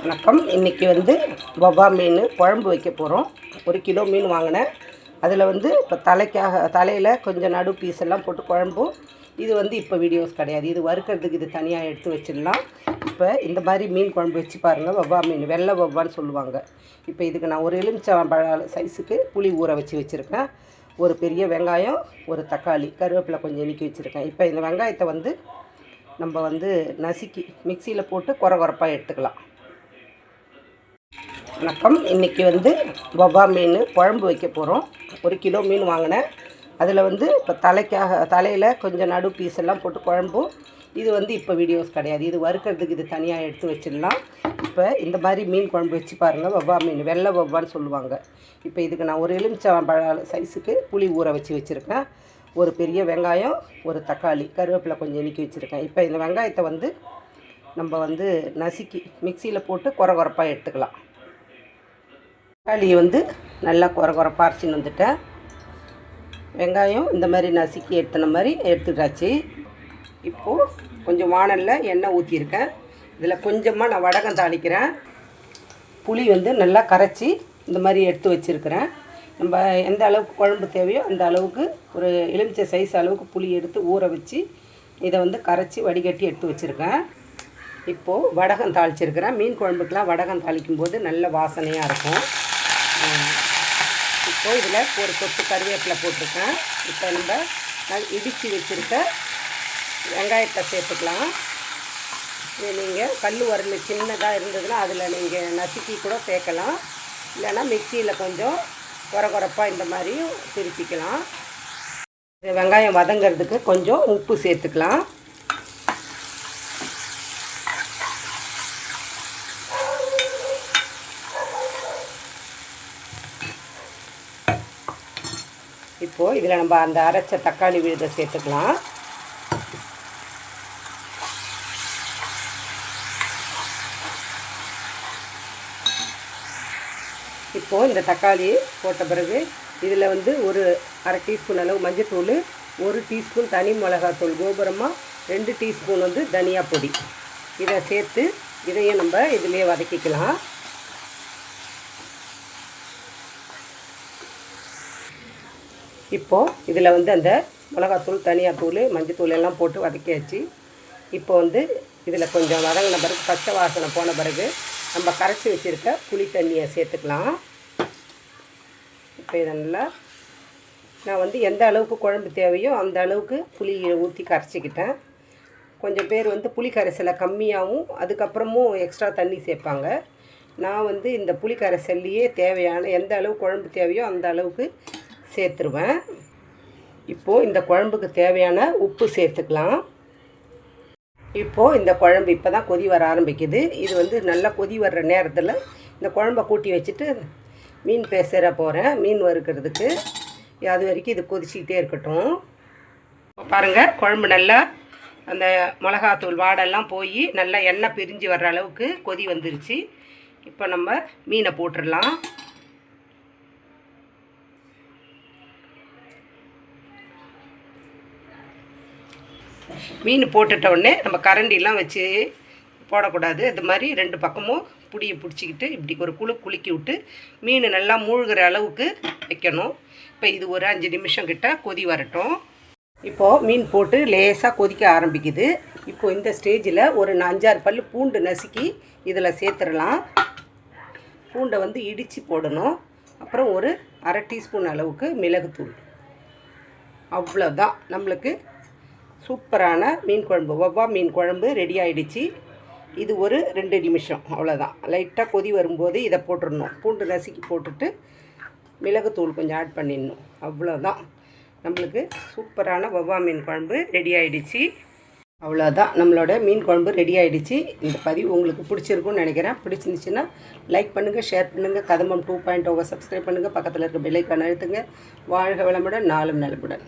வணக்கம். இன்றைக்கி வவ்வா மீன் குழம்பு வைக்க போகிறோம். 1 கிலோ மீன் வாங்கினேன். அதில் இப்போ தலையில் கொஞ்சம் நடு பீஸ் எல்லாம் போட்டு குழம்பும். இது இப்போ வீடியோஸ் கிடையாது. இது வறுக்கிறதுக்கு இது தனியாக எடுத்து வச்சிடலாம். இப்போ இந்த மாதிரி மீன் குழம்பு வச்சு பாருங்கள். வவ்வா மீன் வெள்ளை வவ்வான்னு சொல்லுவாங்க. இப்போ இதுக்கு நான் ஒரு எலுமிச்சம்பழம் சைஸுக்கு புளி ஊற வச்சுருக்கேன். ஒரு பெரிய வெங்காயம், ஒரு தக்காளி, கருவேப்பிலை கொஞ்சம் இனிக்கி வச்சுருக்கேன். இப்போ இந்த வெங்காயத்தை நம்ம நசுக்கி மிக்சியில் போட்டு குறப்பாக எடுத்துக்கலாம். வணக்கம். இன்றைக்கி வவ்வா மீன் குழம்பு வைக்க போகிறோம். 1 கிலோ மீன் வாங்கினேன். அதில் இப்போ தலையில் கொஞ்சம் நடு பீஸ் எல்லாம் போட்டு குழம்பும். இது இப்போ வீடியோஸ் கிடையாது. இது வறுக்கிறதுக்கு இது தனியாக எடுத்து வச்சிடலாம். இப்போ இந்த மாதிரி மீன் குழம்பு வச்சு பாருங்கள். வவ்வா மீன் வெள்ளை வவ்வான்னு சொல்லுவாங்க. இப்போ இதுக்கு நான் ஒரு எலுமிச்சம்பழம் சைஸுக்கு புளி ஊற வச்சுருக்கேன். ஒரு பெரிய வெங்காயம், ஒரு தக்காளி, கருவேப்பிலை கொஞ்சம் இனிக்கி வச்சுருக்கேன். இப்போ இந்த வெங்காயத்தை நம்ம நசுக்கி மிக்சியில் போட்டு குறப்பாக எடுத்துக்கலாம். தக்காளியை நல்லா குறப்பாக அரைச்சின்னு வந்துட்டேன். வெங்காயம் இந்த மாதிரி நசுக்கி எடுத்துன மாதிரி எடுத்துட்டாச்சு. இப்போது கொஞ்சம் வாணலில் எண்ணெய் ஊற்றியிருக்கேன். இதில் கொஞ்சமாக நான் வடகம் தாளிக்கிறேன். புளி நல்லா கரைச்சி இந்த மாதிரி எடுத்து வச்சுருக்கிறேன். நம்ம எந்த அளவுக்கு குழம்பு தேவையோ அந்த அளவுக்கு ஒரு எலுமிச்சை சைஸ் அளவுக்கு புளி எடுத்து ஊற வச்சு இதை கரைச்சி வடிகட்டி எடுத்து வச்சுருக்கேன். இப்போது வடகம் தாளிச்சிருக்கிறேன். மீன் குழம்புக்கெலாம் வடகம் தாளிக்கும்போது நல்ல வாசனையாக இருக்கும். இப்போது இதில் ஒரு கொத்து கருவேப்பிலை போட்டிருக்கேன். இப்போ நம்ம இடித்து வச்சுருக்க வெங்காயத்தை சேர்த்துக்கலாம். இது நீங்கள் கல் உரல் சின்னதாக இருந்ததுன்னா அதில் நீங்கள் நசுக்கி கூட சேர்க்கலாம். இல்லைன்னா மிக்சியில் கொஞ்சம் குறப்பாக இந்த மாதிரியும் திருப்பிக்கலாம். வெங்காயம் வதங்கிறதுக்கு கொஞ்சம் உப்பு சேர்த்துக்கலாம். இப்போது இதில் நம்ம அந்த அரைச்ச தக்காளி விழுதை சேர்த்துக்கலாம். இப்போது இந்த தக்காளி போட்ட பிறகு இதில் ஒரு அரை டீஸ்பூன் அளவு மஞ்சள்தூள், 1 டீஸ்பூன் தனி மிளகாத்தூள், கோபுரமாக 2 டீஸ்பூன் தனியா பொடி இதை சேர்த்து இதையும் நம்ம இதிலே வதக்கிக்கலாம். இப்போது இதில் அந்த மிளகாத்தூள், தனியாத்தூள், மஞ்சத்தூள் எல்லாம் போட்டு வதக்கியாச்சு. இப்போ இதில் கொஞ்சம் வதங்கின பிறகு பச்சை வாசனை போன பிறகு நம்ம கரைச்சி வச்சுருக்க புளி தண்ணியை சேர்த்துக்கலாம். இப்போ இதை நல்லா நான் எந்த அளவுக்கு குழம்பு தேவையோ அந்த அளவுக்கு புளியை ஊற்றி கரைச்சிக்கிட்டேன். கொஞ்சம் பேர் புளி கரைசலை கம்மியாகவும் அதுக்கப்புறமும் எக்ஸ்ட்ரா தண்ணி சேர்ப்பாங்க. நான் இந்த புளி கரைசல்லையே தேவையான எந்த அளவு குழம்பு தேவையோ அந்த அளவுக்கு சேர்த்துருவேன். இப்போது இந்த குழம்புக்கு தேவையான உப்பு சேர்த்துக்கலாம். இப்போது இந்த குழம்பு இப்போ தான் கொதி வர ஆரம்பிக்குது. இது நல்லா கொதி வர்ற நேரத்தில் இந்த குழம்பை கூட்டி வச்சுட்டு மீன் பேசுகிற போகிறேன். மீன் வறுக்கிறதுக்கு அது வரைக்கும் இது கொதிச்சிக்கிட்டே இருக்கட்டும். பாருங்கள், குழம்பு நல்லா அந்த மிளகாத்தூள் வாடெல்லாம் போய் நல்லா எண்ணெய் பிரிஞ்சு வர்ற அளவுக்கு கொதி வந்துருச்சு. இப்போ நம்ம மீனை போட்டுடலாம். மீன் போட்டுட்ட உடனே நம்ம கரண்டிலாம் வச்சு போடக்கூடாது. அது மாதிரி 2 பக்கமும் புடியை பிடிச்சிக்கிட்டு இப்படி ஒரு குலுக்கி விட்டு மீன் நல்லா மூழ்கிற அளவுக்கு வைக்கணும். இப்போ இது ஒரு 5 நிமிஷம் கிட்ட கொதி வரட்டும். இப்போது மீன் போட்டு லேசாக கொதிக்க ஆரம்பிக்குது. இப்போது இந்த ஸ்டேஜில் ஒரு 5-6 பல் பூண்டு நசுக்கி இதில் சேர்த்துடலாம். பூண்டை இடித்து போடணும். அப்புறம் ஒரு அரை டீஸ்பூன் அளவுக்கு மிளகுத்தூள். அவ்வளோதான், நம்மளுக்கு சூப்பரான மீன் குழம்பு, வவ்வா மீன் குழம்பு ரெடி ஆகிடுச்சு. இது ஒரு 2 நிமிஷம் அவ்வளோதான். லைட்டாக கொதி வரும்போது இதை போட்டுடணும். பூண்டு நசுக்கி போட்டுட்டு மிளகுத்தூள் கொஞ்சம் ஆட் பண்ணிடணும். அவ்வளோதான், நம்மளுக்கு சூப்பரான வவ்வா மீன் குழம்பு ரெடி ஆகிடுச்சு. அவ்வளோதான், நம்மளோட மீன் குழம்பு ரெடி ஆகிடுச்சு. இந்த பதிவு உங்களுக்கு பிடிச்சிருக்குன்னு நினைக்கிறேன். பிடிச்சிருந்துச்சுன்னா லைக் பண்ணுங்கள், ஷேர் பண்ணுங்கள். கதம்பம் 2.0 சப்ஸ்கிரைப் பண்ணுங்கள். பக்கத்தில் இருக்க பெல் ஐக்கான் அழுத்துங்க. வாழ்க வளமுடன், நாளும் நலமுடன்.